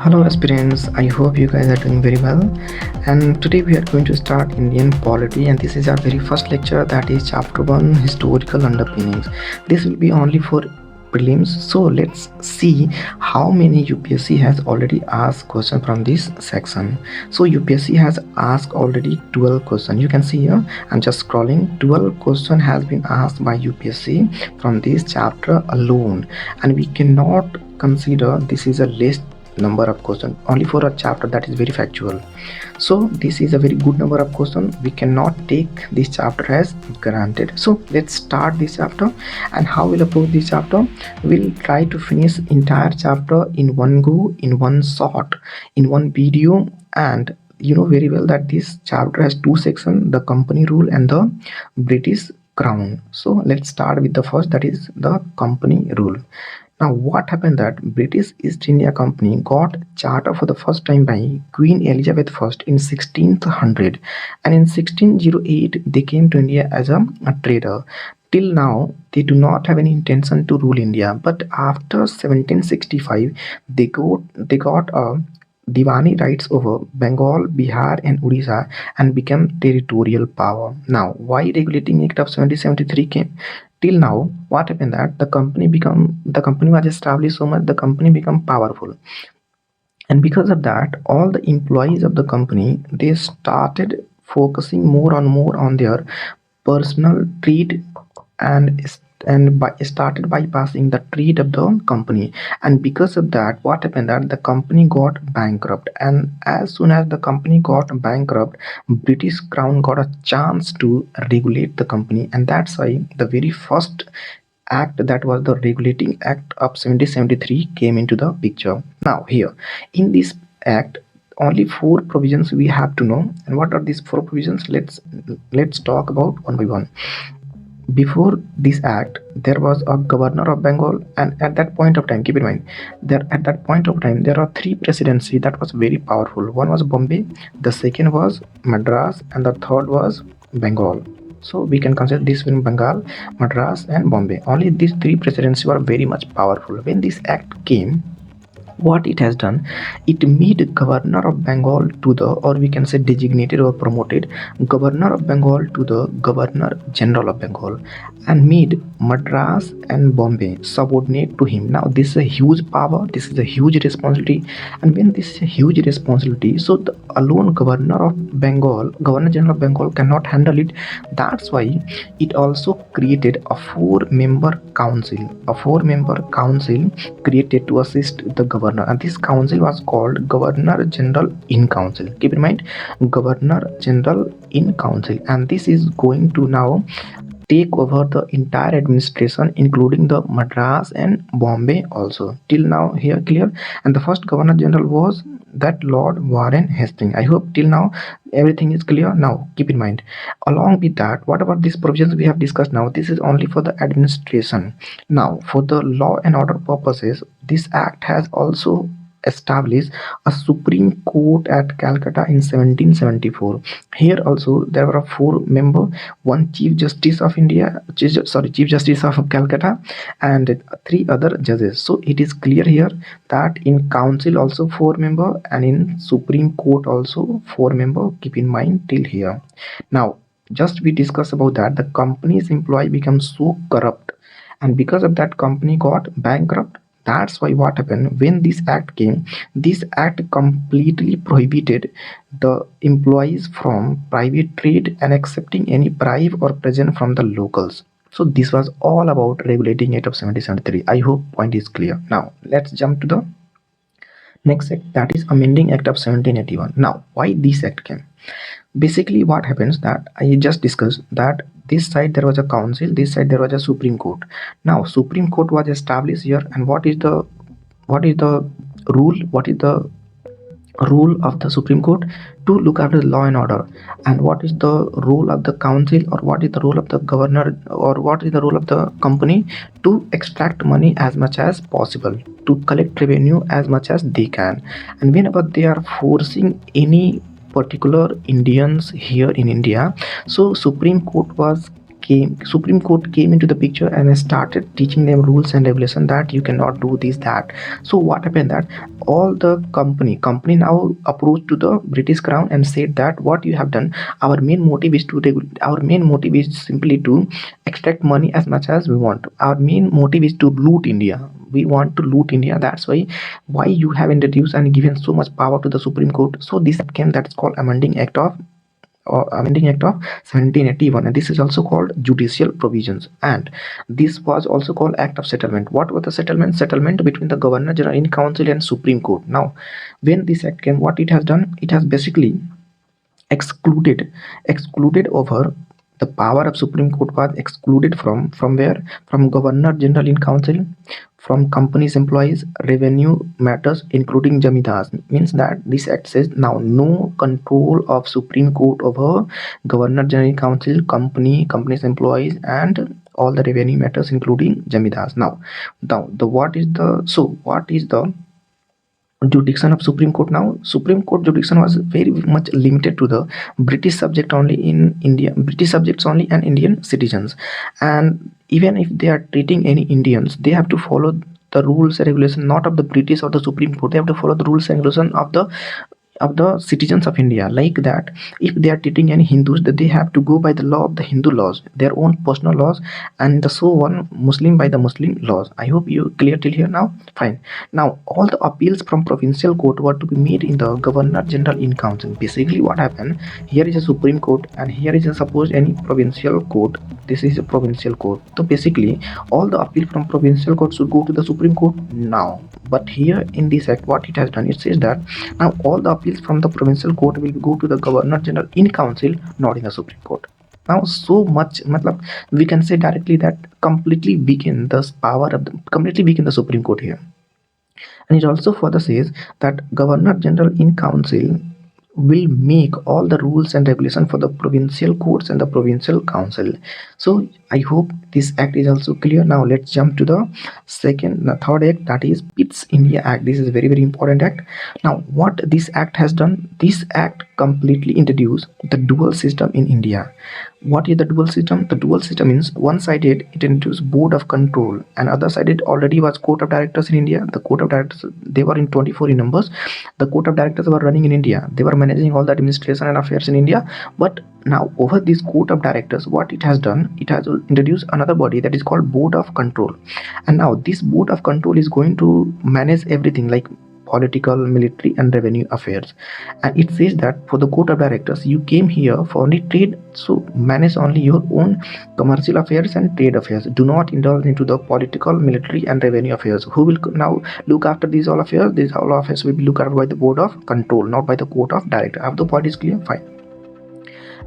Hello aspirants, I hope you guys are doing very well. And today we are going to start Indian polity, and this is our very first lecture, that is chapter 1, historical underpinnings. This will be only for prelims. So let's see how many UPSC has already asked question from this section. So UPSC has asked already 12 question. You can see here, I'm just scrolling, 12 question has been asked by UPSC from this chapter alone, and we cannot consider this is a list number of question only for a chapter that is very factual. So this is a very good number of question. We cannot take this chapter as granted. So let's start this chapter. And how we'll approach this chapter, we'll try to finish entire chapter in one go, in one shot, in one video. And you know very well that this chapter has two sections, the company rule and the British crown. So let's start with the first, that is the company rule. Now what happened that British East India Company got charter for the first time by Queen Elizabeth I in 1600, and in 1608 they came to India as a trader. Till now they do not have any intention to rule India, but after 1765 they got a Diwani rights over Bengal, Bihar and Odisha and became territorial power. Now, why Regulating Act of 1773 came? Till now, what happened that the company was established so much, the company become powerful. And because of that, all the employees of the company, they started focusing more on their personal treat, and started bypassing the trade of the company. And because of that, what happened that the company got bankrupt, and as soon as the company got bankrupt, British crown got a chance to regulate the company. And that's why the very first act, that was the Regulating Act of 1773, came into the picture. Now here in this act, only four provisions we have to know. And what are these four provisions? Let's talk about one by one. Before this act, there was a governor of Bengal, and at that point of time, keep in mind, there are three presidency that was very powerful. One was Bombay, the second was Madras, and the third was Bengal. So we can consider this in Bengal, Madras and Bombay. Only these three presidencies were very much powerful. When this act came, what it has done, it made governor of Bengal to the, or we can say designated or promoted governor of Bengal to the governor general of Bengal, and made Madras and Bombay subordinate to him. Now this is a huge power, this is a huge responsibility. And when this is a huge responsibility, so the alone governor of Bengal, governor general of Bengal cannot handle it. That's why it also created a four-member council created to assist the governor, and this council was called Governor General in Council. Keep in mind, Governor General in Council, and this is going to now take over the entire administration, including the Madras and Bombay also. Till now here clear. And the first Governor General was that Lord Warren Hastings. I hope till now everything is clear. Now keep in mind, along with that, whatever these provisions we have discussed now, this is only for the administration. Now for the law and order purposes, this act has also established a Supreme Court at Calcutta in 1774. Here also there were four members, one Chief Justice of India, Chief Justice of Calcutta, and three other judges. So it is clear here that in council also four members, and in Supreme Court also four members. Keep in mind till here. Now just we discuss about that, the company's employee become so corrupt, and because of that company got bankrupt. That's why what happened when this act came, this act completely prohibited the employees from private trade and accepting any bribe or present from the locals. So this was all about Regulating Act of 1773. I hope point is clear. Now let's jump to the next act, that is Amending Act of 1781. Now why this act came? Basically what happens that I just discussed that this side there was a council, this side there was a Supreme Court. Now Supreme Court was established here, and what is the rule of the Supreme Court? To look after the law and order. And what is the role of the council, or what is the role of the governor, or what is the role of the company? To extract money as much as possible, to collect revenue as much as they can. And whenever they are forcing any particular Indians here in India, so Supreme Court was Supreme Court came into the picture and started teaching them rules and regulation that you cannot do this, that. So what happened that all the company now approached to the British Crown and said that what you have done, our main motive is simply to extract money as much as we want. Our main motive is to loot India. We want to loot India. That's why you have introduced and given so much power to the Supreme Court. So this came, that is called Amending Act of 1781, and this is also called judicial provisions, and this was also called Act of Settlement. What was the settlement between the Governor General in Council and Supreme Court. Now when this act came, what it has done, it has basically excluded over the power of Supreme Court was excluded from where, from Governor General in Council, from companies employees, revenue matters including Jamidas. Means that this act says now no control of Supreme Court over Governor General in Council, companies employees, and all the revenue matters including Jamidas. Now what is the jurisdiction of Supreme Court? Now Supreme Court jurisdiction was very much limited to the British subject only in India, British subjects only and Indian citizens. And even if they are treating any Indians, they have to follow the rules and regulation not of the British or the Supreme Court. They have to follow the rules and regulation of the citizens of India. Like that, if they are treating any Hindus, that they have to go by the law of the Hindu laws, their own personal laws, and the so on Muslim by the Muslim laws. I hope you clear till here now. Fine. Now all the appeals from provincial court were to be made in the Governor General in Council. Basically what happened, here is a Supreme Court and here is a suppose any provincial court. This is a provincial court. So basically all the appeal from provincial court should go to the Supreme Court now. But here in this act, what it has done, it says that now all the appeals from the provincial court will go to the Governor General in Council, not in the Supreme Court. Now so much, we can say directly that completely weaken the Supreme Court here. And it also further says that Governor General in Council will make all the rules and regulations for the provincial courts and the provincial council. So I hope this act is also clear. Now let's jump to the third act, that is Pitt's India Act. This is a very important act. Now what this act has done, this act completely introduced the dual system in India. What is the dual system? The dual system means one sided it introduced board of control, and other side it already was court of directors in India. The court of directors, they were in 24 in numbers. The court of directors were running in India. They were managing all the administration and affairs in India. But now over this court of directors, what it has done, it has introduced another body that is called board of control. And now this board of control is going to manage everything like political, military, and revenue affairs. And it says that for the court of directors, you came here for only trade, so manage only your own commercial affairs and trade affairs. Do not indulge into the political, military, and revenue affairs. Who will now look after these all affairs? These all affairs will be looked after by the board of control, not by the court of directors. Have the point is clear? Fine.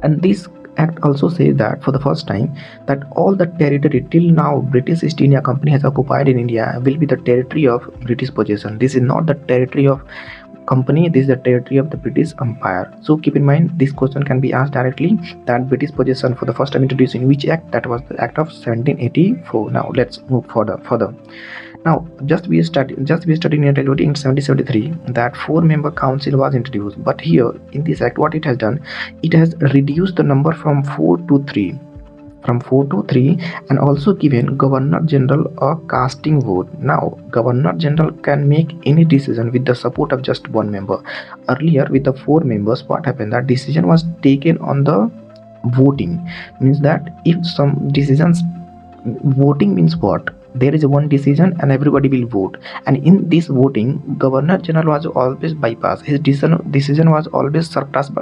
And this act also says that for the first time that all the territory till now British East India Company has occupied in India will be the territory of British possession. This is not the territory of company, this is the territory of the British Empire. So keep in mind, this question can be asked directly, that British possession for the first time introduced in which act? That was the Act of 1784. Now let's move further. Now just we studied in integrity in 1773 that 4-member council was introduced. But here in this act, what it has done, it has reduced the number from 4 to 3, and also given Governor General a casting vote. Now Governor General can make any decision with the support of just 1 member. Earlier with the 4 members, what happened, that decision was taken on the voting. Means that if some decisions, voting means what, there is one decision and everybody will vote, and in this voting Governor General was always bypassed. His decision was always surpassed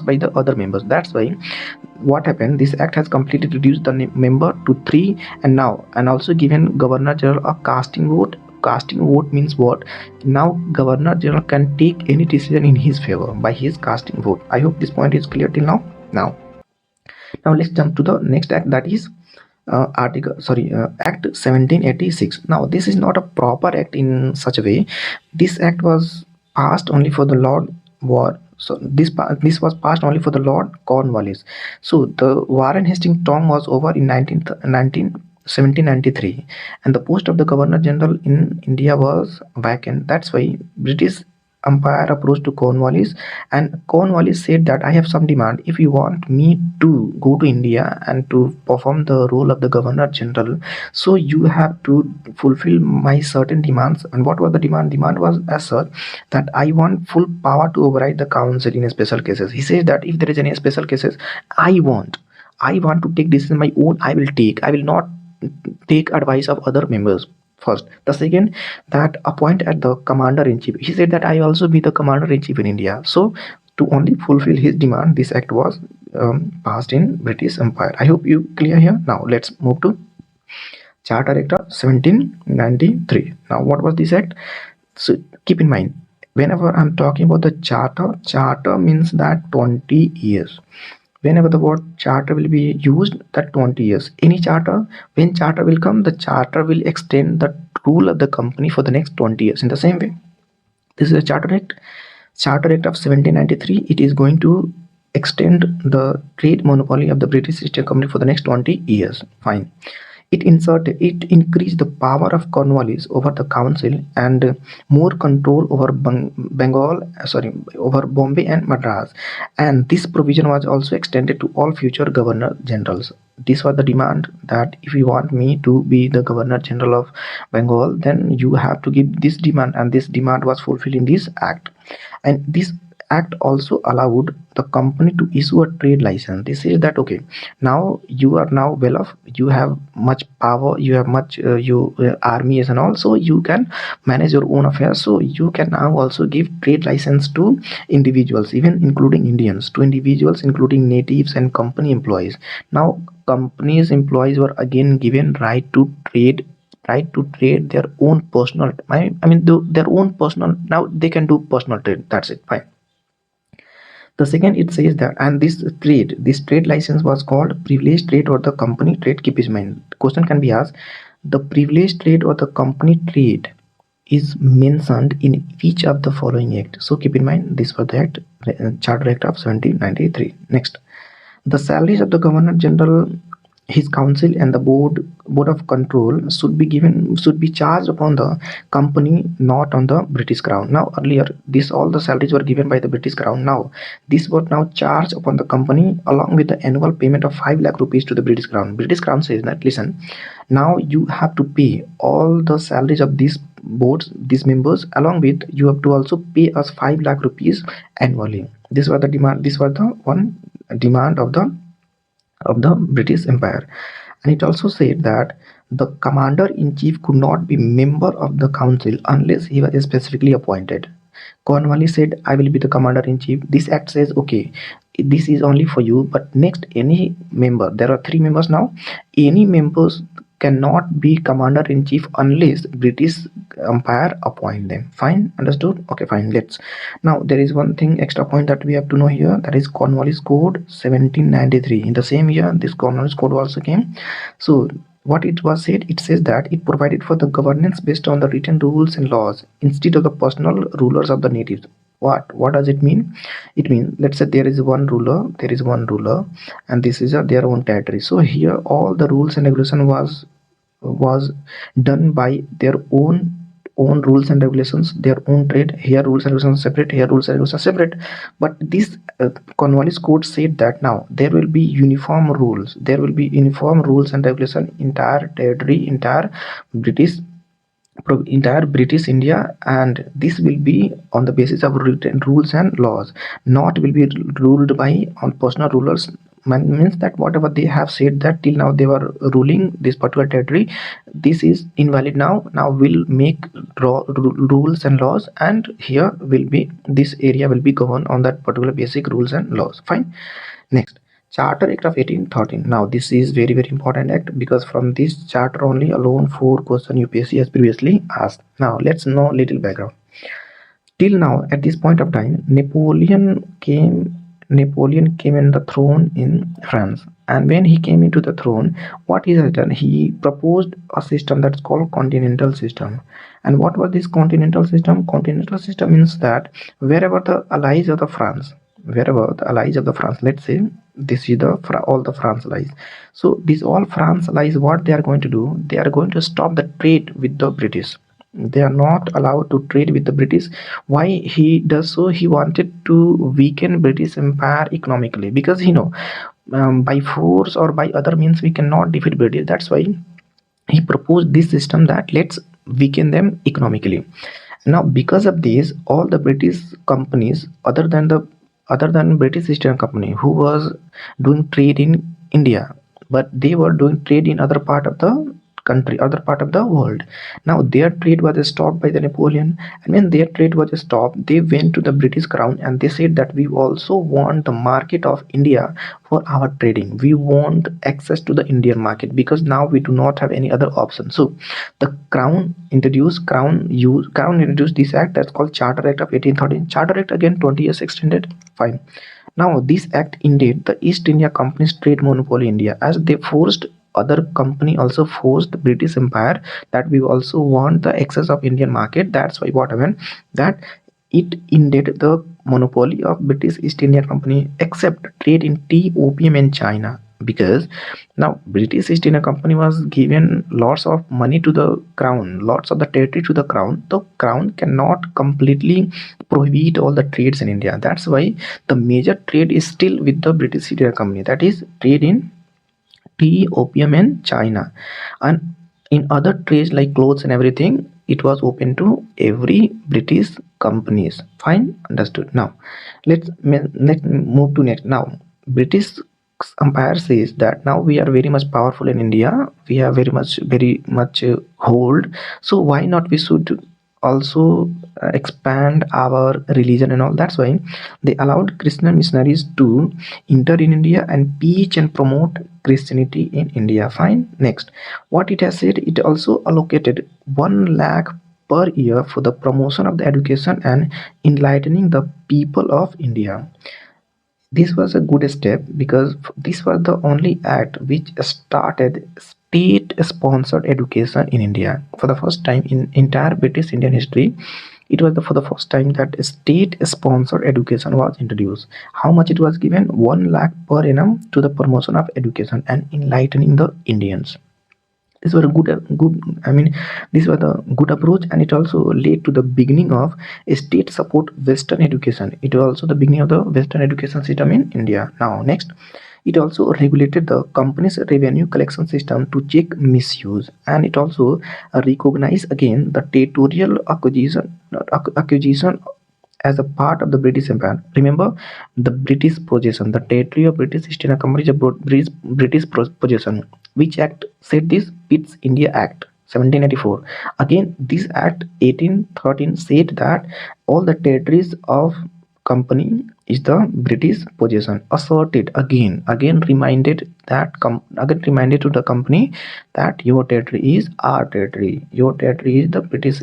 by the other members. That's why what happened, this act has completely reduced the member to 3, and also given Governor General a casting vote. Casting vote means what? Now Governor General can take any decision in his favor by his casting vote. I hope this point is clear till now. Now let's jump to the next act, that is Act 1786. Now this is not a proper act in such a way. This act was passed only for the Lord War. So this was passed only for the Lord Cornwallis. So the Warren Hastings term was over in 1793, and the post of the Governor General in India was vacant. That's why British Empire approached to Cornwallis, and Cornwallis said that I have some demand. If you want me to go to India and to perform the role of the Governor General, so you have to fulfill my certain demands. And what was the demand? Demand was as such that I want full power to override the council in special cases. He says that if there is any special cases, I want to take decision my own. I will take. I will not take advice of other members first. The second, that appoint at the commander in chief. He said that I also be the commander in chief in India. So to only fulfill his demand, this act was passed in British Empire. I hope you clear here. Now let's move to Charter Act of 1793. Now what was this act? So keep in mind, whenever I'm talking about the charter means that 20 years. Whenever the word charter will be used, that 20 years, any charter, when charter will come, the charter will extend the rule of the company for the next 20 years. In the same way, this is a Charter Act of 1793. It is going to extend the trade monopoly of the British East India Company for the next 20 years. Fine. It increased the power of Cornwallis over the council and more control over over Bombay and Madras. And this provision was also extended to all future governor generals. This was the demand, that if you want me to be the Governor General of Bengal, then you have to give this demand, and this demand was fulfilled in this act. And this act also allowed the company to issue a trade license. They say that okay, now you are now well off, you have much power, you have much armies and all, so you can manage your own affairs. So you can now also give trade license to individuals, even including Indians, to individuals including natives and company employees. Now companies employees were again given right to trade their own personal, their own personal. Now they can do personal trade. That's it. Fine. The second, it says that, and this trade license was called privileged trade or the company trade. Keep in mind, question can be asked, the privileged trade or the company trade is mentioned in which of the following act? So keep in mind, this was the act, Charter Act of 1793. Next, the salaries of the Governor General, his council and the board of control should be charged upon the company, not on the British Crown. Now earlier all the salaries were given by the British Crown. Now this was now charged upon the company along with the annual payment of 5 lakh rupees to the British Crown. British Crown says that listen, now you have to pay all the salaries of these boards, these members, along with you have to also pay us 5 lakh rupees annually. This was the demand. This was the one demand of the British Empire. And it also said that the commander-in-chief could not be member of the council unless he was specifically appointed. Cornwallis said, I will be the commander-in-chief. This act says, okay, this is only for you, but next any member, there are 3 members now, any members cannot be commander-in-chief unless British Empire appoint them. Fine, understood? Okay, fine. Let's now, there is one thing extra point that we have to know here, that is Cornwallis Code 1793. In the same year this Cornwallis Code also came. So what it was said, it says that it provided for the governance based on the written rules and laws instead of the personal rulers of the natives. What does it mean? It means, let's say there is one ruler and this is their own territory. So here all the rules and regulation was done by their own rules and regulations, their own trade. Here rules and regulations separate, here rules and regulations separate. But this Cornwallis Code said that now there will be uniform rules, and regulation, entire territory, entire British India, and this will be on the basis of written rules and laws, not will be ruled by on personal rulers. Means that whatever they have said that till now they were ruling this particular territory, this is invalid now. Now we'll make rules and laws, and here will be, this area will be governed on that particular basic rules and laws. Fine. Next, Charter Act of 1813. Now this is very important act, because from this charter only alone 4 questions UPSC has previously asked. Now let's know little background. Till now, at this point of time, Napoleon came in the throne in France, and when he came into the throne, what he has done, he proposed a system that's called continental system. And what was this continental system? Continental system means that wherever the allies of the France, let's say this is all the France allies. So these all France allies, what they are going to do, they are going to stop the trade with the British. They are not allowed to trade with the British. Why he does so? He wanted to weaken British Empire economically, because by force or by other means we cannot defeat British. That's why he proposed this system, that let's weaken them economically. Now, because of this, all the British companies, other than British East India Company, who was doing trade in India, but they were doing trade in other part of the country, other part of the world. Now their trade was stopped by the Napoleon, and when their trade was stopped, they went to the British Crown and they said that we also want the market of India for our trading. We want access to the Indian market, because now we do not have any other option. So the crown introduced this act that's called Charter Act of 1813. Charter Act, again 20 years extended. Fine. Now this act ended the East India Company's trade monopoly in India, as they forced other company also forced the British Empire that we also want the access of Indian market. That's why what happened, that it ended the monopoly of British East India Company except trade in tea, opium and China. Because now British East India Company was given lots of money to the crown, lots of the territory to the crown. The crown cannot completely prohibit all the trades in India. That's why the major trade is still with the British East India Company, that is trade in tea, opium and China. And in other trades like clothes and everything, it was open to every British companies. Fine, understood. Now let's move to next. Now British Empire says that now we are very much powerful in India. We have very much hold. So why not we should also expand our religion and all. That's why they allowed Christian missionaries to enter in India and preach and promote Christianity in India. Fine. Next, what it has said, it also allocated 1 lakh per year for the promotion of the education and enlightening the people of India. This was a good step, because this was the only act which started state sponsored education in India. For the first time in entire British Indian history, it was for the first time that state sponsored education was introduced. How much it was given? 1 lakh per annum to the promotion of education and enlightening the Indians. This was a good, I mean, this was a good approach, and it also led to the beginning of a state support Western education. It was also the beginning of the Western education system in India. Now next, it also regulated the company's revenue collection system to check misuse, and it also recognized again the territorial acquisition as a part of the British Empire. Remember, the British possession, the territory of British East India Company is a British possession. Which act said this? Pitt's India Act 1784. Again, this act 1813 said that all the territories of company is the British possession. Asserted again reminded to the company that your territory is our territory. Your territory is the British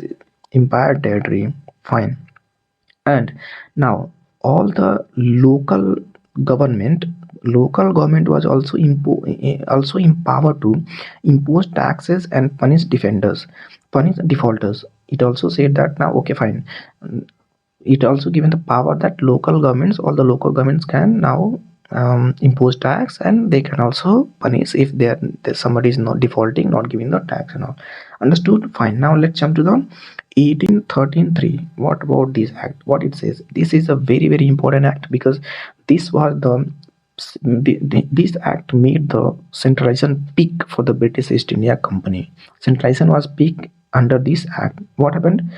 Empire territory. Fine. And now all the local government was also empowered to impose taxes and punish defaulters. It also said that now, okay, fine, it also given the power that all the local governments can now impose tax, and they can also punish if somebody is not defaulting, not giving the tax and all. Understood? Fine. Now let's jump to the 1813. What about this act? What it says? This is a very important act, because this was this act made the centralization peak for the British East India Company. Centralization was peak under this act. What happened?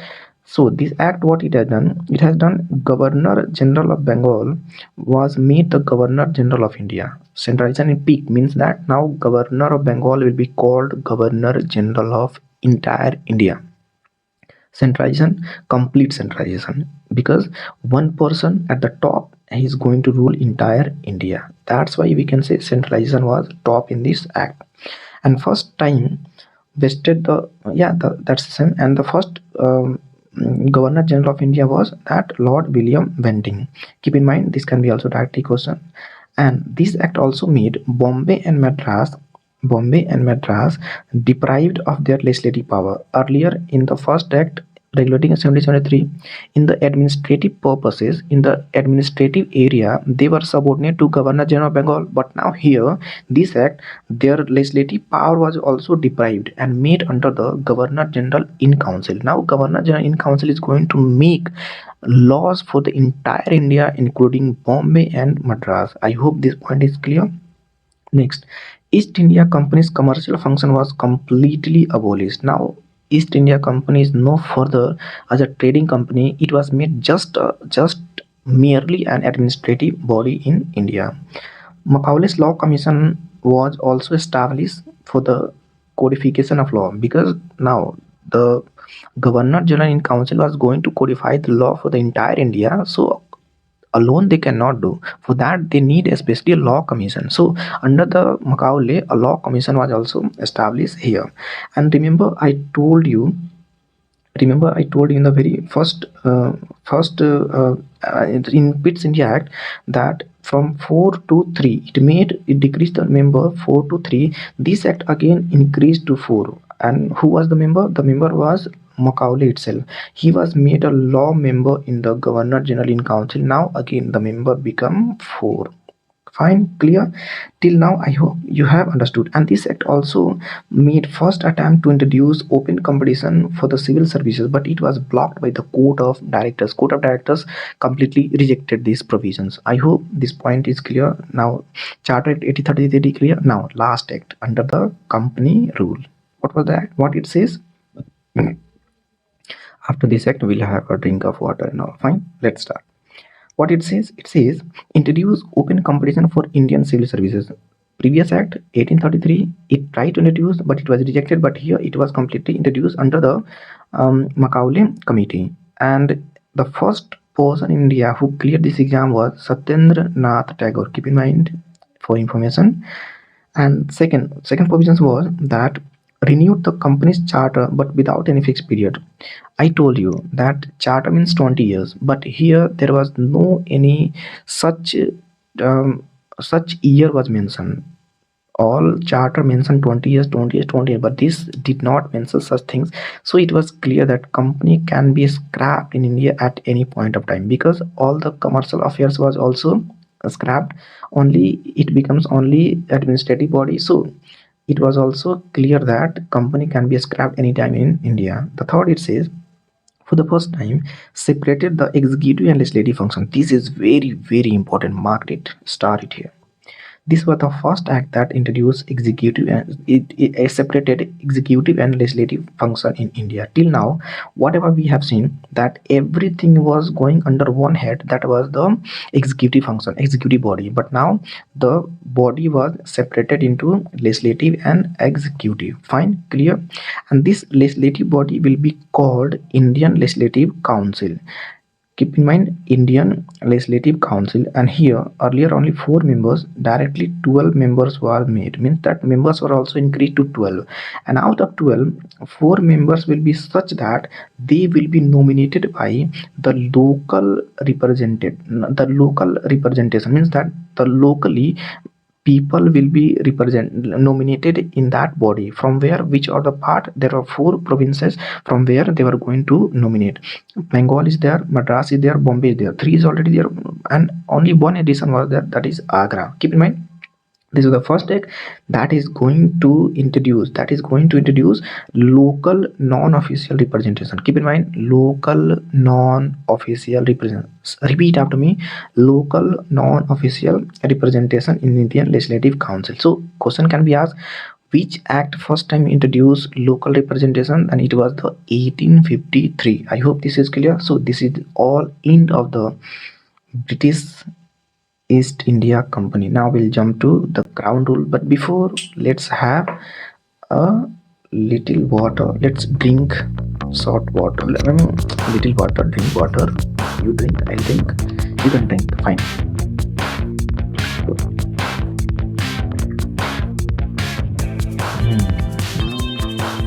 So this act, what it has done, Governor General of Bengal was made the Governor General of India. Centralization in peak means that now Governor of Bengal will be called Governor General of entire India. Centralization, complete centralization, because one person at the top is going to rule entire India. That's why we can say centralization was top in this act. And first time vested that's the same. And the first Governor General of India was that Lord William Bentinck. Keep in mind, this can be also directly question. And this act also made Bombay and Madras deprived of their legislative power. Earlier in the first act, regulating assembly 73. In the administrative purposes, in the administrative area, they were subordinate to Governor General of Bengal. But now here, this act, their legislative power was also deprived and made under the Governor General in Council. Now Governor General in Council is going to make laws for the entire India, including Bombay and Madras. I hope this point is clear. Next, East India Company's commercial function was completely abolished. Now, East India Company is no further as a trading company. It was made just merely an administrative body in India. Macaulay's Law Commission was also established for the codification of law, because now the Governor General in Council was going to codify the law for the entire India. So alone they cannot do. For that they need especially a law commission. So under the Macaulay, a law commission was also established here. And remember I told you in the very first in Pitt's India Act that from 4 to 3 it decreased the member 4 to 3. This act again increased to 4. And who was the member? The member was Macaulay itself. He was made a law member in the Governor General in Council. Now again the member become 4. Fine, clear till now? I hope you have understood. And this act also made first attempt to introduce open competition for the civil services, but it was blocked by the Court of Directors. Court of Directors completely rejected these provisions. I hope this point is clear now. Charter Act 1833 clear. Now last act under the company rule. What was that? What it says? After this act we'll have a drink of water and all. Fine, let's start. What it says? It says introduce open competition for Indian civil services. Previous act 1833, it tried to introduce but it was rejected, but here it was completely introduced under the Macaulay committee. And the first person in India who cleared this exam was Satyendra Nath Tagore. Keep in mind for information. And second provisions was that renewed the company's charter but without any fixed period. I told you that charter means 20 years, but here there was no any such year was mentioned. All charter mentioned 20 years, 20 years, 20 years, but this did not mention such things. So it was clear that company can be scrapped in India at any point of time, because all the commercial affairs was also scrapped. Only it becomes only administrative body. So it was also clear that company can be scrapped anytime in India. The third, it says for the first time separated the executive and legislative function. This is very, very important. Mark it, star it here. This was the first act that introduced executive and it separated executive and legislative function in India. Till now, whatever we have seen, that everything was going under one head, that was the executive function, executive body. But now the body was separated into legislative and executive. Fine, clear? And this legislative body will be called Indian Legislative Council. Keep in mind Indian Legislative Council, and here earlier only 4 members, directly 12 members were made, means that members were also increased to 12. And out of 12, 4 members will be such that they will be nominated by the local representation, means that the locally people will be nominated in that body, from where, which are the part, there are 4 provinces from where they were going to nominate. Bengal is there, Madras is there, Bombay is there. 3 is already there, and only 1 addition was there, that is Agra. Keep in mind this is the first act that is going to introduce local non-official representation. Keep in mind local non-official representation. Repeat after me, local non-official representation in Indian Legislative Council. So question can be asked, which act first time introduced local representation? And it was the 1853. I hope this is clear. So this is all end of the British East India Company. Now we'll jump to the Crown Rule, but before, let's have a little water. Let's drink salt water. Little water, drink water. You drink, I'll drink. You can drink. Fine.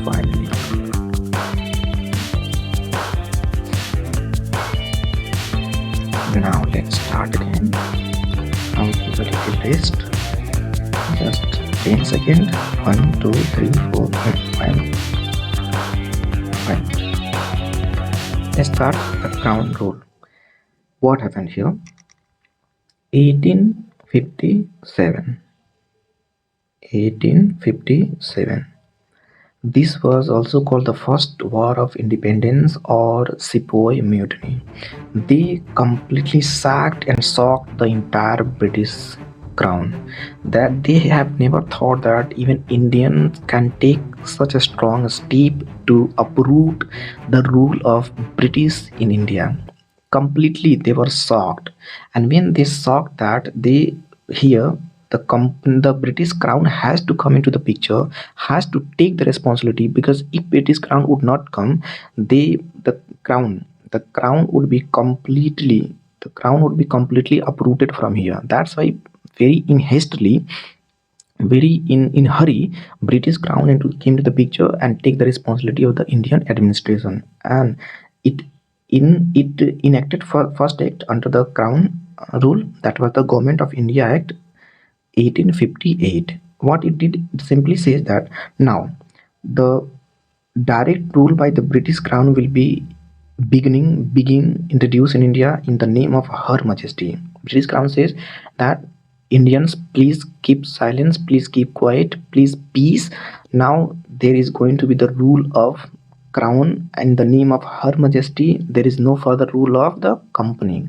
Finally. Now let's start again. I'll give a little rest. Just 10 seconds. 1, 2, 3, 4, 5. Let's start the crown rule. What happened here? 1857. 1857. This was also called the First War of Independence or Sepoy Mutiny. They completely sacked and shocked the entire British crown. That they have never thought that even Indians can take such a strong step to uproot the rule of British in India. Completely they were shocked, and when they shocked that, they here the British crown has to come into the picture, has to take the responsibility, because if British crown would not come, they the crown would be completely uprooted from here. That's why very in hastily, very in hurry, British crown came to the picture and take the responsibility of the Indian administration, and it it enacted for first act under the crown rule, that was the Government of India Act 1858. What it did, it simply says that now the direct rule by the British crown will be begin introduced in India in the name of Her Majesty. British crown says that Indians, please keep silence, please keep quiet, please peace. Now there is going to be the rule of crown in the name of Her Majesty. There is no further rule of the company.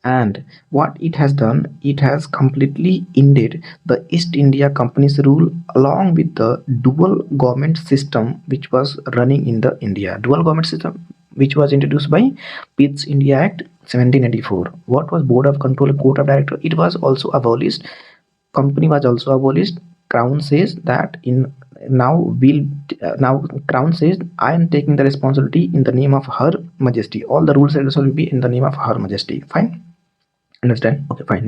And what it has done, it has completely ended the East India Company's rule, along with the dual government system which was running in the India. Dual government system which was introduced by Pitt's India Act 1784. What was Board of Control, Court of Director? It was also abolished. Company was also abolished. Crown says that now Crown says, I am taking the responsibility in the name of Her Majesty. All the rules and regulations will be in the name of Her Majesty. Fine. Understand? Okay, fine.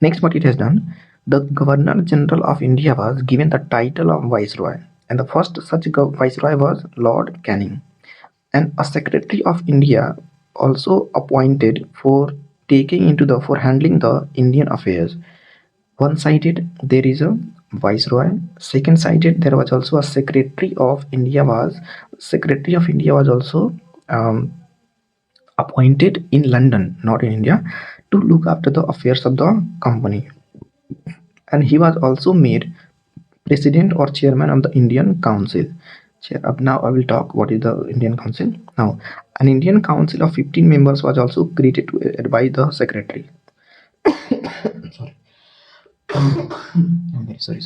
Next, what it has done, the Governor General of India was given the title of Viceroy, and the first such Viceroy was Lord Canning, and a Secretary of India also appointed for handling the Indian affairs. One sided there is a Viceroy. Second sided there was also a Secretary of India was also appointed in London, not in India, to look after the affairs of the company, and he was also made president or chairman of the Indian Council. Now I will talk what is the Indian Council. Now, an Indian Council of 15 members was also created to advise the secretary. Sorry. I'm very sorry.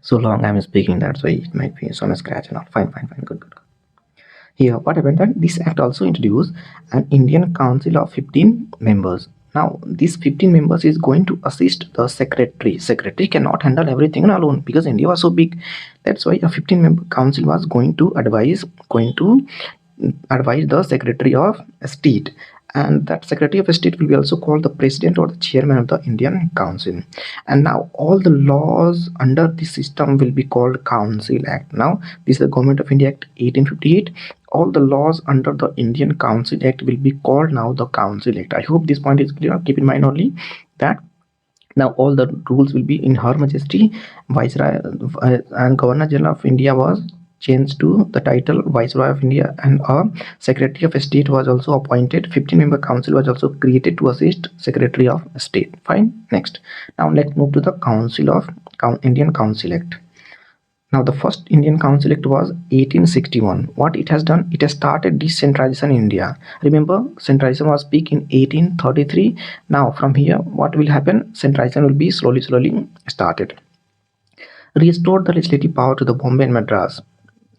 So long I'm speaking that, so it might be some scratch and all. Fine, good. Here, what happened that this act also introduced an Indian Council of 15 members. Now, these 15 members is going to assist the secretary. Secretary cannot handle everything alone because India was so big. That's why a 15-member council was going to advise the Secretary of State, and that Secretary of State will be also called the President or the Chairman of the Indian Council. And now all the laws under this system will be called Council Act. Now this is the Government of India Act 1858. All the laws under the Indian Council Act will be called now the Council Act. I hope this point is clear. Keep in mind only that now all the rules will be in Her Majesty. Viceroy and Governor General of India was changed to the title Viceroy of India, and a Secretary of State was also appointed. 15-member council was also created to assist Secretary of State. Fine. Next, now let's move to the Indian Council Act. Now the first Indian Council Act was 1861. What it has done, it has started decentralization in India. Remember, centralization was peak in 1833. Now from here what will happen, centralization will be slowly started. Restored the legislative power to the Bombay and Madras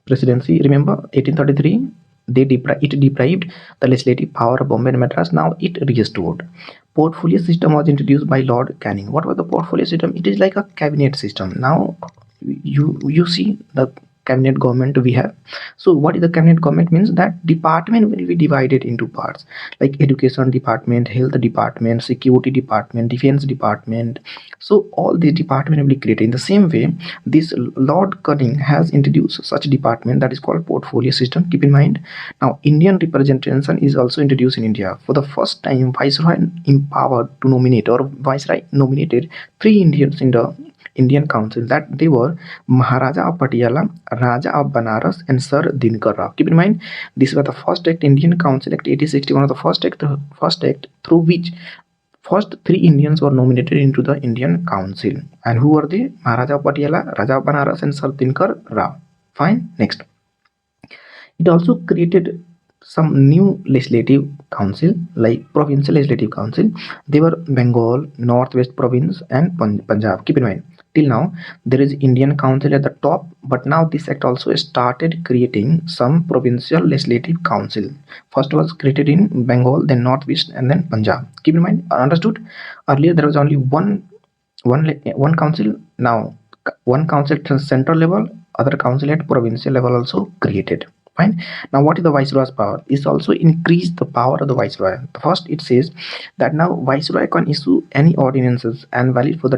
Presidency. Remember, 1833 it deprived the legislative power of Bombay and Madras. Now it restored. Portfolio system was introduced by Lord Canning. What was the portfolio system? It is like a cabinet system. Now you see the cabinet government we have. So what is the cabinet government means? That department will be divided into parts like education department, health department, security department, defense department. So all these department will be created. In the same way, this Lord Canning has introduced such department that is called portfolio system. Keep in mind, now Indian representation is also introduced in India. For the first time, Viceroy empowered to nominate, or Viceroy nominated 3 Indians in the Indian council, that they were Maharaja of Patiala, Raja of Banaras, and Sir Dinkar Rao. Keep in mind, this was the first act, Indian Council Act 1861, of the first act through which first three Indians were nominated into the Indian Council. And who were they? Maharaja of Patiala, Raja of Banaras, and Sir Dinkar Rao. Fine. Next, it also created some new legislative council, like provincial legislative council. They were Bengal, Northwest Province, and Punjab. Keep in mind, till now there is Indian Council at the top, but now this act also started creating some provincial legislative council. First was created in Bengal, then Northwest, and then Punjab. Keep in mind, understood? Earlier there was only one council. Now one council at central level, other council at provincial level also created. Fine. Now what is the viceroy's power? Is also increase the power of the viceroy. First it says that now viceroy can issue any ordinances and valid for the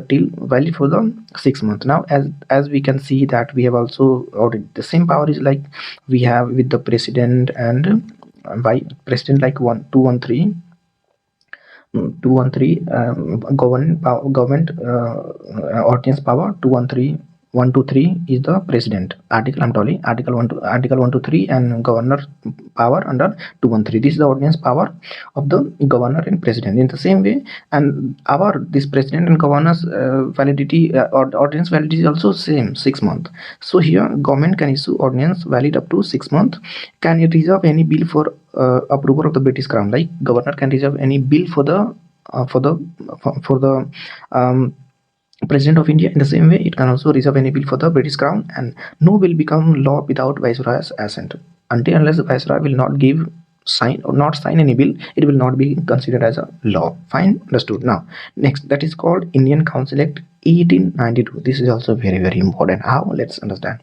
6 months. Now as we can see that we have also already the same power is like we have with the president and by president, like 213 government ordinance power. 123 is the president article. I'm telling article 123 and governor power under 213. This is the ordinance power of the governor and president. In the same way, and this president and governor's validity ordinance validity is also same 6 months. So here government can issue ordinance valid up to 6 months. Can it reserve any bill for approval of the British Crown? Like governor can reserve any bill for the President of India. In the same way, it can also reserve any bill for the British Crown, and no bill become law without Viceroy's assent. Until unless the Viceroy will not sign any bill, it will not be considered as a law. Fine, understood. Now next, that is called Indian Council Act 1892. This is also very, very important. How? Let's understand,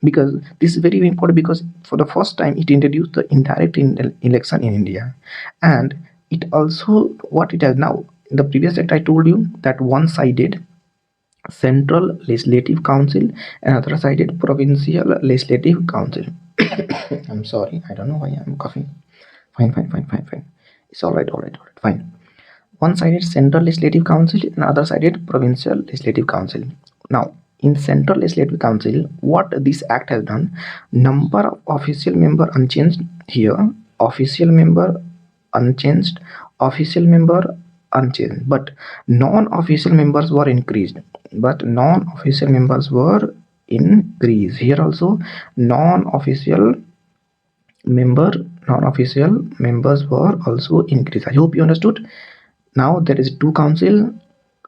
because this is very, very important, because for the first time it introduced the indirect election in India. And it also, what it has now, in the previous act I told you that one-sided Central Legislative Council and other sided Provincial Legislative Council. I'm sorry, I don't know why I'm coughing. Fine. It's all right. Fine. One-sided Central Legislative Council and other sided Provincial Legislative Council. Now, in Central Legislative Council, what this act has done, number of official member unchanged here, official member unchanged, official member unchanged, but non-official members were increased. Here also non-official members were also increased. I hope you understood. Now there is two council,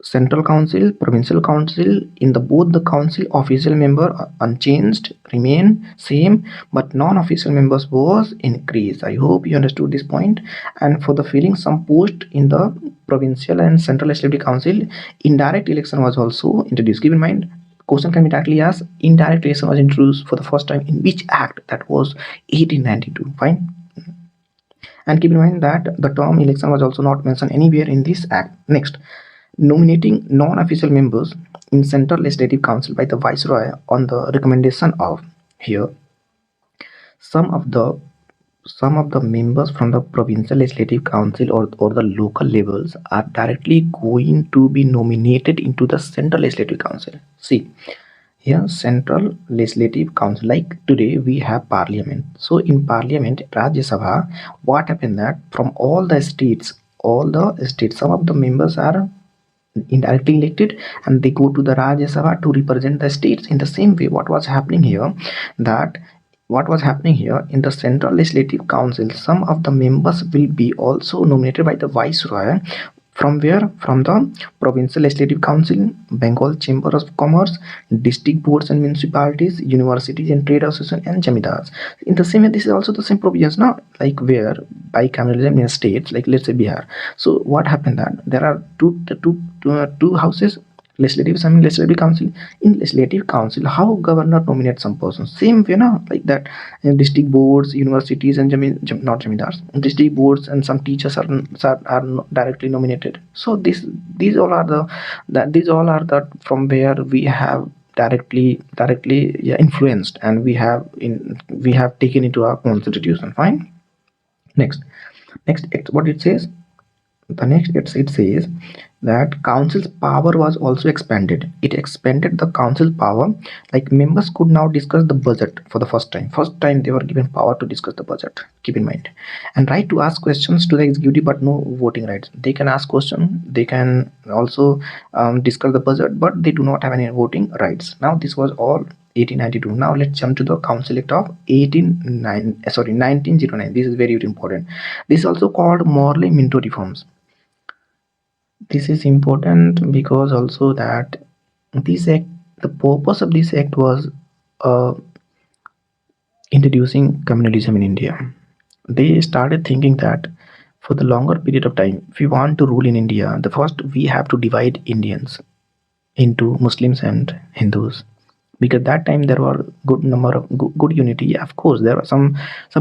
Central Council, Provincial Council. In both the council, official member unchanged, remain same, but non-official members was increased. I hope you understood this point. And for the filling some post in the Provincial and Central Legislative Council, indirect election was also introduced. Keep in mind, question can be directly asked, indirect election was introduced for the first time in which act? That was 1892. Fine. And keep in mind that the term election was also not mentioned anywhere in this act. Next, nominating non-official members in Central Legislative Council by the Viceroy on the recommendation of, here some of the members from the Provincial Legislative Council or the local levels are directly going to be nominated into the Central Legislative Council. See here, Central Legislative Council, like today we have Parliament. So in Parliament, Rajya Sabha, what happened that from all the states, some of the members are indirectly elected and they go to the Rajya Sabha to represent the states. In the same way, what was happening here in the Central Legislative Council, some of the members will be also nominated by the Viceroy. From where? From the Provincial Legislative Council, Bengal Chamber of Commerce, district boards and municipalities, universities and trade associations, and jamidars. In the same way, this is also the same provisions now, like where bicameralism in states, like let's say Bihar. So what happened that there are two houses, Legislative Council. In Legislative Council, how governor nominates some person? Same way now, like that. District boards, universities, and not jamidars. District boards and some teachers are not directly nominated. So these all are the from where we have directly influenced, and we have taken into our constitution. Fine. Next, what it says. The next it says that council's power was also expanded. It expanded the council's power, like members could now discuss the budget for the first time they were given power to discuss the budget, keep in mind, and right to ask questions to the executive, but no voting rights. They can ask questions, they can also discuss the budget, but they do not have any voting rights. Now this was all 1892. Now let's jump to the council act of 1909. This is very, very important. This is also called Morley Minto reforms. This is important because also that this act, the purpose of this act was uh, introducing communalism in India. They started thinking that for the longer period of time, if we want to rule in India, the first we have to divide Indians into Muslims and Hindus, because that time there were good number of good unity. Yeah, of course there was some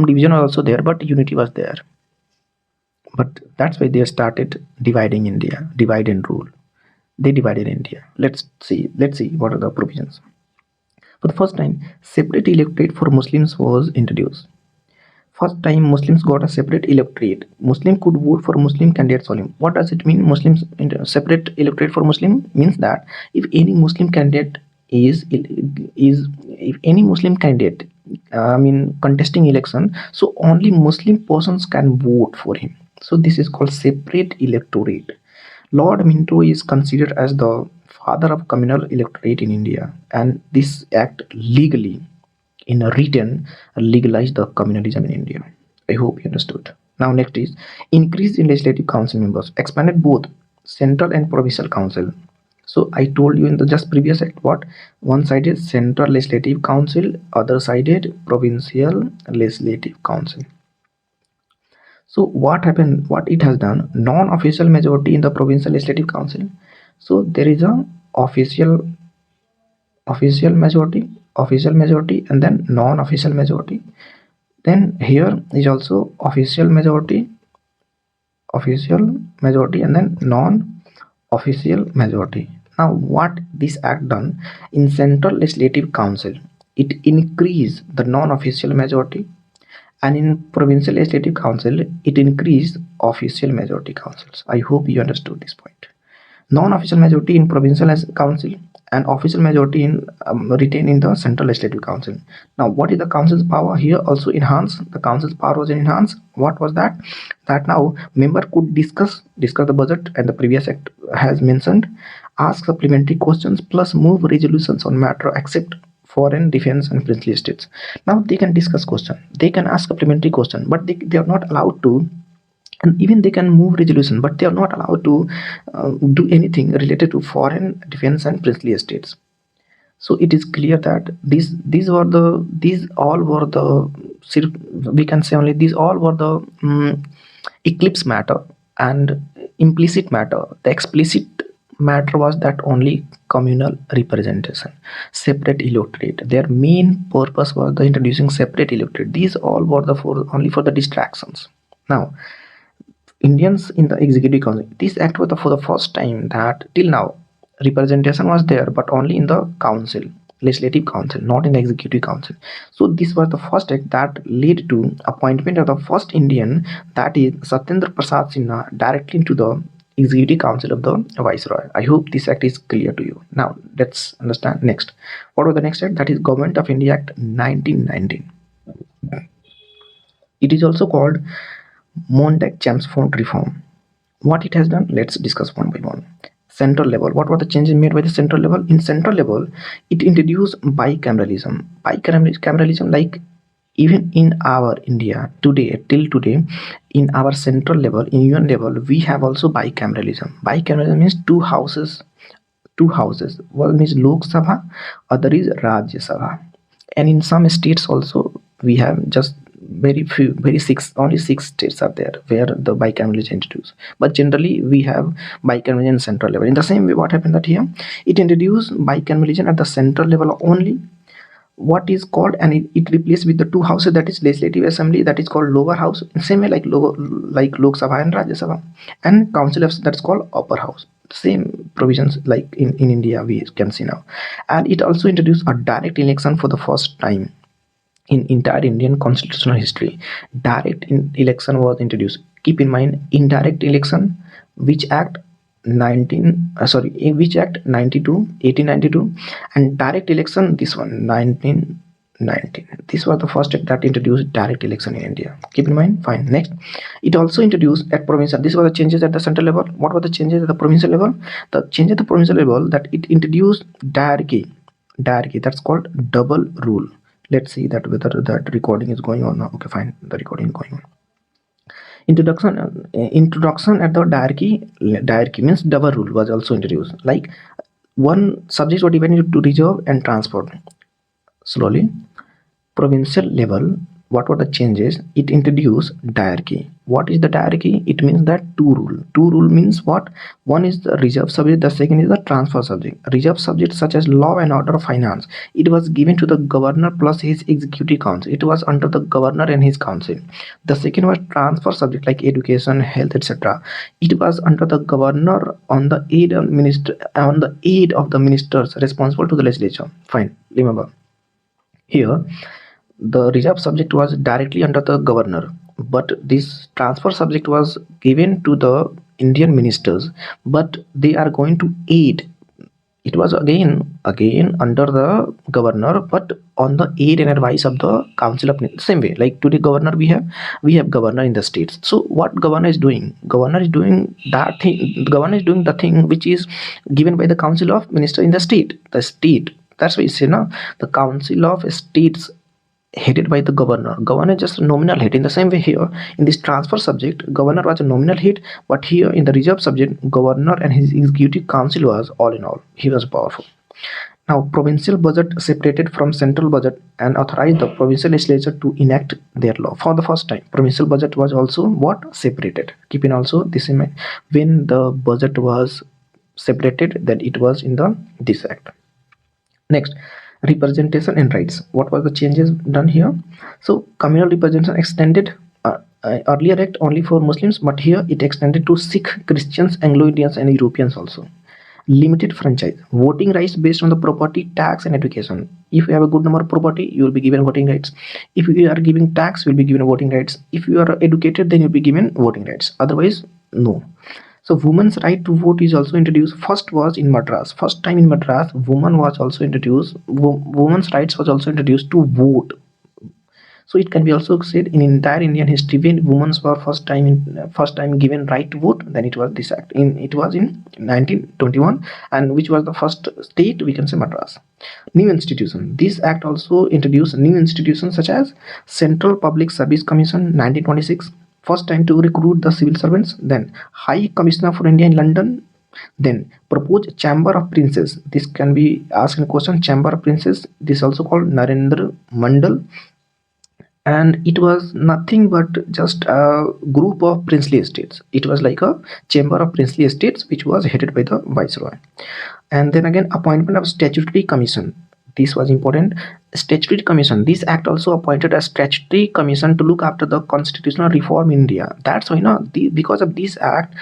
division also there, but unity was there. But that's why they started dividing India, divide and rule. They divided India. Let's see what are the provisions. For the first time, separate electorate for Muslims was introduced. First time Muslims got a separate electorate. Muslim could vote for Muslim candidates only. What does it mean? Muslims separate electorate for Muslim means that if any Muslim candidate is if any Muslim candidate contesting election, so only Muslim persons can vote for him. So this is called separate electorate. Lord Minto is considered as the father of communal electorate in India, and this act legally, in a written, legalized the communalism in India. I hope you understood. Now next is increase in legislative council members, expanded both central and provincial council. So I told you in the just previous act what one side is central legislative council, other side is provincial legislative council. So what happened? What it has done? Non-official majority in the provincial legislative council. So there is a official majority, and then non-official majority. Then here is also official majority, and then non-official majority. Now what this act done in central legislative council? It increased the non-official majority, and in provincial legislative council it increased official majority councils. I hope you understood this point. Non-official majority in provincial council and official majority in retained in the central legislative council. Now what is the council's power? Here also enhanced, the council's power was enhanced. What was that? That now member could discuss the budget, and the previous act has mentioned, ask supplementary questions, plus move resolutions on matter except foreign, defense and princely estates. Now they can discuss question, they can ask supplementary question, but they are not allowed to, and even they can move resolution, but they are not allowed to do anything related to foreign, defense and princely estates. So it is clear that these all were the we can say only these all were the eclipse matter and implicit matter. The explicit matter was that only communal representation, separate electorate. Their main purpose was the introducing separate electorate. These all were the only for the distractions. Now Indians in the executive council. This act was for the first time that till now representation was there, but only in the council, legislative council, not in the executive council. So this was the first act that led to appointment of the first Indian, that is Satyendra Prasad Sinha, directly into the executive council of the viceroy. I hope this act is clear to you. Now let's understand next. What was the next act? That is Government of India Act 1919. It is also called Montague-Chelmsford reform. What it has done? Let's discuss one by one. Central level. What were the changes made by the central level? In central level, it introduced bicameralism. Bicameralism, like even in our India today, till today, in our central level, in UN level, we have also bicameralism. Bicameralism means two houses. One is Lok Sabha, other is Rajya Sabha. And in some states also we have just very few, only 6 states are there where the bicameralism is introduced, but generally we have bicameralism in central level. In the same way, what happened that here it introduced bicameralism at the central level only, what is called, and it replaced with the two houses, that is legislative assembly, that is called lower house, in same way like Lok Sabha and Rajya Sabha, and council of that's called upper house. Same provisions like in India we can see now. And it also introduced a direct election for the first time in entire Indian constitutional history. Direct election was introduced. Keep in mind, indirect election, which act? in which act 1892, and direct election, this one 1919. This was the first act that introduced direct election in India. Keep in mind. Fine. Next, it also introduced at provincial. This was the changes at the central level. What were the changes at the provincial level? The change at the provincial level, that it introduced diarchy. That's called double rule. Let's see that whether that recording is going on now. Okay, fine. The recording is going on. Introduction at the diarchy means double rule was also introduced. Like one subjects were divided to reserve and transport. Slowly, provincial level, what were the changes? It introduced diarchy. What is the diarchy? It means that two rule means what? One is the reserve subject, the second is the transfer subject. Reserve subject such as law and order, finance, it was given to the governor plus his executive council. It was under the governor and his council. The second was transfer subject like education, health, etc. It was under the governor on the aid of the ministers responsible to the legislature. Fine, remember here the reserve subject was directly under the governor, but this transfer subject was given to the Indian ministers, but they are going to aid. It was again under the governor, but on the aid and advice of the council of same way. Like today, governor we have governor in the states. So what governor is doing? Governor is doing that thing. Governor is doing the thing which is given by the council of minister in the state. The state. That's why you say now the council of states headed by the governor. Governor is just a nominal head. In the same way here, in this transfer subject, governor was a nominal head, but here in the reserve subject, governor and his executive council was all in all. He was powerful. Now, provincial budget separated from central budget and authorized the provincial legislature to enact their law. For the first time, provincial budget was also what? Separated. Keep in also this in mind. When the budget was separated, then it was in this act. Next, representation and rights. What were the changes done here? So communal representation extended. Earlier act only for Muslims, but here it extended to Sikh, Christians, Anglo-Indians and Europeans also. Limited franchise, voting rights based on the property, tax and education. If you have a good number of property, you will be given voting rights. If you are giving tax, you will be given voting rights. If you are educated, then you will be given voting rights. Otherwise, no. So women's right to vote is also introduced. First was in Madras. First time in Madras, woman was also introduced. Women's rights was also introduced to vote. So it can be also said in entire Indian history, when women were first time given right to vote, then it was this act. It was in 1921, and which was the first state, we can say Madras. New institution. This act also introduced new institutions such as Central Public Service Commission 1926. First time to recruit the civil servants. Then High Commissioner for India in London. Then proposed Chamber of Princes. This can be asked in question. Chamber of Princes. This also called Narendra Mandal. And it was nothing but just a group of princely estates. It was like a chamber of princely estates which was headed by the viceroy. And then again, appointment of statutory commission. This was important. Statutory commission. This act also appointed a statutory commission to look after the constitutional reform in India. That's why now, because of this act,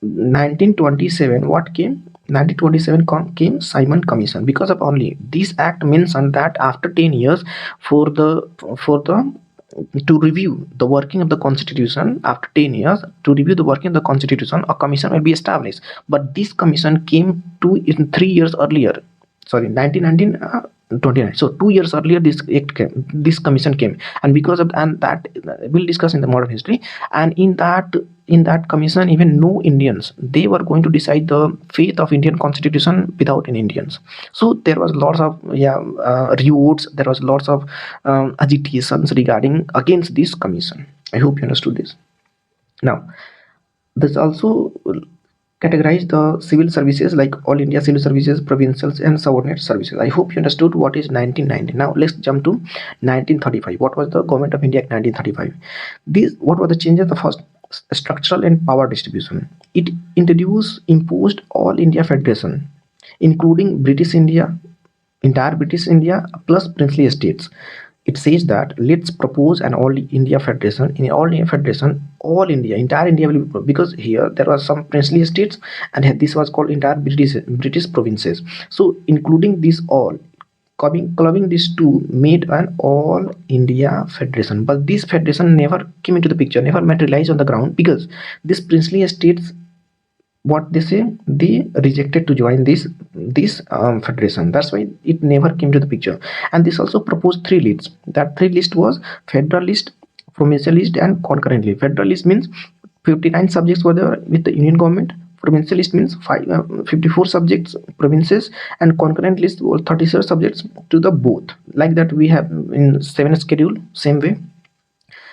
1927, what came? 1927 came Simon Commission. Because of only this act mentioned that after 10 years, to review the working of the constitution, after 10 years, to review the working of the constitution, a commission will be established. But this commission came in 3 years earlier. Sorry, 1929. So 2 years earlier, this commission came, and because of that we'll discuss in the modern history. And in that commission, even no Indians, they were going to decide the fate of Indian constitution without any Indians. So there was lots of revolts, there was lots of agitations regarding against this commission. I hope you understood this. Now, this also categorize the civil services like All India Civil Services, provincials and subordinate services. I hope you understood what is 1990. Now let's jump to 1935. What was the Government of India Act 1935? What were the changes? The first, structural and power distribution. It imposed All India Federation, including entire British India plus princely estates. It says that let's propose an All India Federation. In All India Federation, all India, entire India will be, because here there was some princely estates and this was called entire British provinces. So including this all, clubbing these two made an All India Federation. But this federation never came into the picture, never materialized on the ground, because this princely estates what they say, they rejected to join this federation. That's why it never came to the picture. And this also proposed three lists. That three list was federalist, provincialist, and concurrently. Federalist means 59 subjects were there with the union government. Provincialist means 54 subjects provinces, and concurrent list was 36 subjects to the both, like that we have in 7th schedule, same way.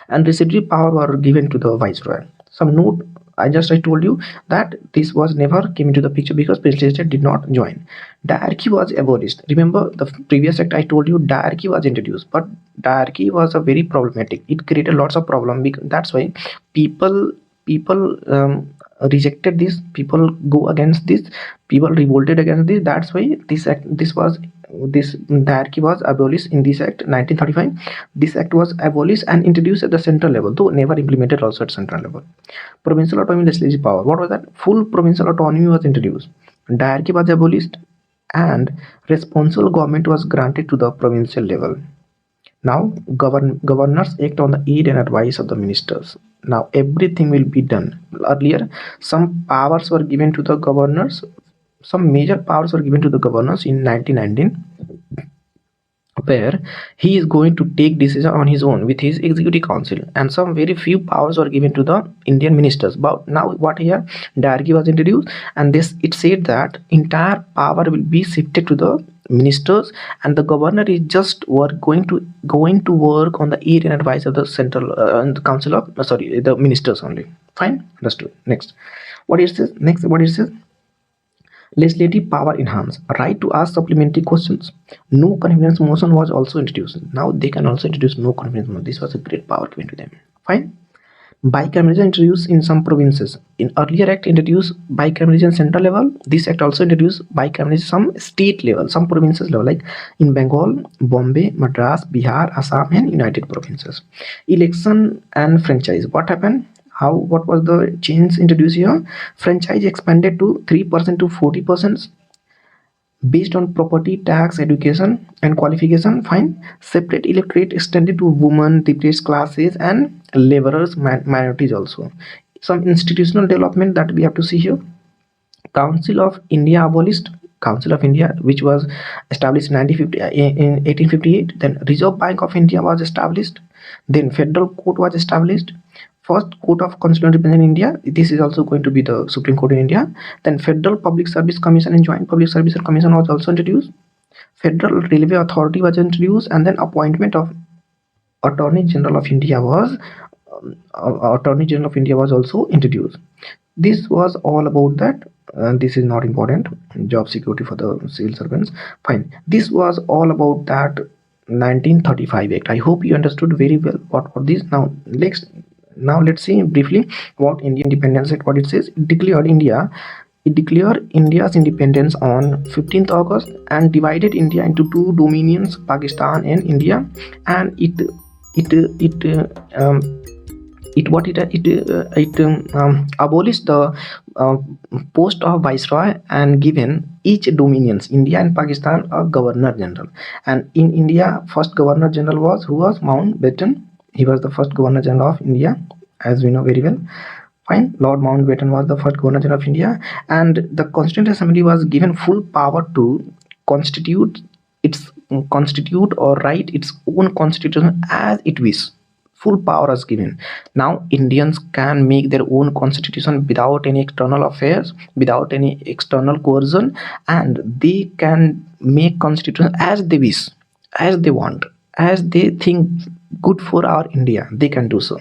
And residuary power were given to the viceroy. Some note, I told you that this was never came into the picture because president did not join. Diarchy was abolished. Remember the previous act I told you, diarchy was introduced, but diarchy was a very problematic. It created lots of problem because that's why people rejected this, people go against this, people revolted against this. That's why this diarchy was abolished in this act 1935. This act was abolished and introduced at the central level, though never implemented also at central level. Provincial autonomy, legislative power, what was that? Full provincial autonomy was introduced, diarchy was abolished, and responsible government was granted to the provincial level. Now governors act on the aid and advice of the ministers. Now everything will be done. Earlier some powers were given to the governors, some major powers were given to the governors in 1919, where he is going to take decision on his own with his executive council, and some very few powers were given to the Indian ministers. But now what here, diarchy was introduced, and this it said that entire power will be shifted to the ministers, and the governor is just going to work on the aid and advice of the central the council of the ministers only. Fine, understood. Next, what is this? Next, what is this? Legislative power enhanced, right to ask supplementary questions. No confidence motion was also introduced. Now they can also introduce no confidence motion. This was a great power given to them. Fine. Bicameralism introduced in some provinces. In earlier act introduced bicameralism central level. This act also introduced bicameralism some state level, some provinces level, like in Bengal, Bombay, Madras, Bihar, Assam, and United Provinces. Election and franchise. What happened? What was the change introduced here? Franchise expanded to 3% to 40% based on property, tax, education, and qualification. Fine. Separate electorate extended to women, depressed classes, and laborers, minorities also. Some institutional development that we have to see here. Council of India abolished. Council of India, which was established in 1858. Then Reserve Bank of India was established. Then Federal Court was established. First Court of Constitutional Representation in India. This is also going to be the Supreme Court in India. Then Federal Public Service Commission and Joint Public Service Commission was also introduced. Federal Railway Authority was introduced, and then appointment of Attorney General of India was also introduced. This was all about that. This is not important. Job security for the civil servants. Fine. This was all about that 1935 Act. I hope you understood very well what this. Now let's see briefly about Indian Independence Act. What it says: it declared India's independence on 15th August and divided India into two dominions, Pakistan and India. And it abolished the post of viceroy and given each dominions, India and Pakistan, a governor general. And in India, first governor general was Mountbatten. He was the first governor general of India, as we know very well. Fine. Lord Mountbatten was the first governor general of India, and the Constituent Assembly was given full power to constitute or write its own constitution as it wishes. Full power was given. Now Indians can make their own constitution without any external affairs, without any external coercion, and they can make constitution as they wish, as they want, as they think good for our India. They can do so.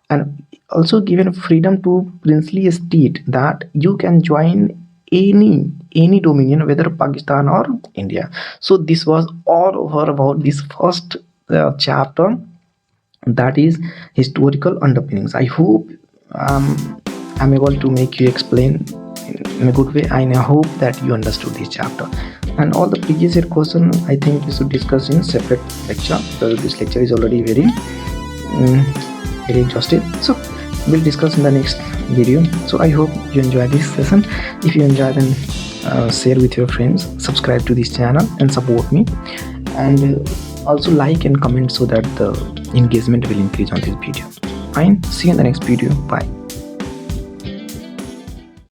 And also given freedom to princely state that you can join any dominion, whether Pakistan or India. So this was all over about this first chapter, that is historical underpinnings. I hope I'm able to make you explain in a good way. I hope that you understood this chapter, and all the previous year question I think we should discuss in separate lecture, because this lecture is already very exhaustive. So we'll discuss in the next video. So I hope you enjoy this session. If you enjoy, then share with your friends, subscribe to this channel and support me, and also like and comment so that the engagement will increase on this video. Fine. See you in the next video. Bye.